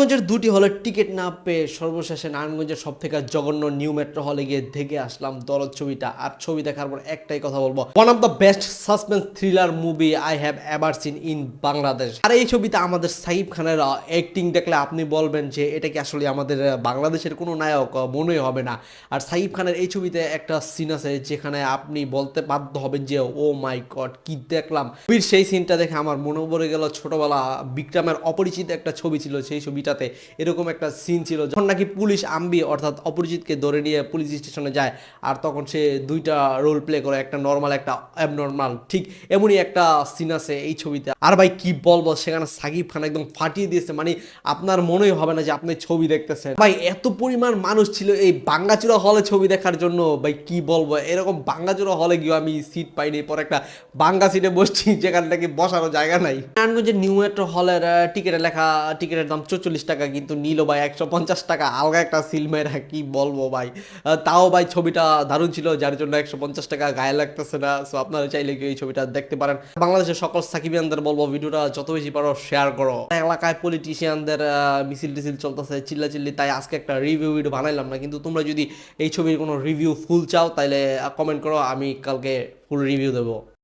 নারায়ণগঞ্জের দুটি হলের টিকিট না পেয়ে সর্বশেষে নারায়ণগঞ্জের সব থেকে জঘন্য নিউ মেট্রো হলে গিয়ে দেখে আসলাম দরদ ছবিটা। আর ছবি দেখার পর একটাই কথা বলবো, one of the best suspense thriller movie I have ever seen in Bangladesh. আর এই ছবিতে আমাদের সাকিব খানের অ্যাক্টিং দেখলে আপনি বলবেন যে এটা কি আসলে আমাদের বাংলাদেশের কোনো নায়ক, মনেই হবে না। আর সাকিব খানের এই ছবিতে একটা সিন আছে যেখানে আপনি বলতে বাধ্য হবেন যে ও মাই গড কি দেখলাম। সেই সিনটা দেখে আমার মনে পড়ে গেল ছোটবেলা বিক্রমের অপরিচিত একটা ছবি ছিল, সেই ছবিটাতে এরকম একটা সিন ছিল যখন নাকি পুলিশ আম্বি অর্থাৎ অপরিচিতকে ধরে নিয়ে পুলিশ স্টেশনে যায়, আর তখন সে দুইটা রোল প্লে করে, একটা নর্মাল একটা অ্যাবনর্মাল। ঠিক এমনই একটা সিন আছে এই ছবিতে। আর ভাই কি বলবো, সেখানে সাকিব খান একদম ফাটিয়ে দিয়েছে, মানে আপনার মনেই হবে না যে আপনি ছবি দেখতেছেন। ভাই এত পরিমাণ মানুষ ছিল এই বাঙ্গাচুরা হলে ছবি দেখার জন্য, ভাই কি বলবো, এরকম বাঙ্গাচুরা হলে গিয়ে আমি সিট পাইনি, পরে একটা বাঙ্গা সিটে বসছি যেখান থেকে বসারও জায়গা নাই। নারায়ণগঞ্জের নিউ মেট্রো হলের টিকিটের লেখা টিকিটের দাম 44 টাকা, কিন্তু নিল ভাই 150 টাকা, আলগা একটা সিল মেরা, কি বলবো ভাই। তাও ভাই ছবিটা দারুণ ছিল, যার জন্য 150 টাকা গায়ে লাগতেছে না। সো আপনারা চাইলে কি এই ছবিটা দেখতে পারেন। বাংলাদেশের সকল সাকিবিয়ানদের বলবো ভিডিওটা যত বেশি পারো শেয়ার করো। এলাকায় পলিটিশিয়ানদের মিছিল টিছিল চলতেছে, চিল্লাচিল্লি, তাই আজকে একটা রিভিউ ভিডিও বানাইলাম না। কিন্তু তোমরা যদি এই ছবির কোনো রিভিউ ফুল চাও তাহলে কমেন্ট করো, আমি কালকে ফুল রিভিউ দেবো।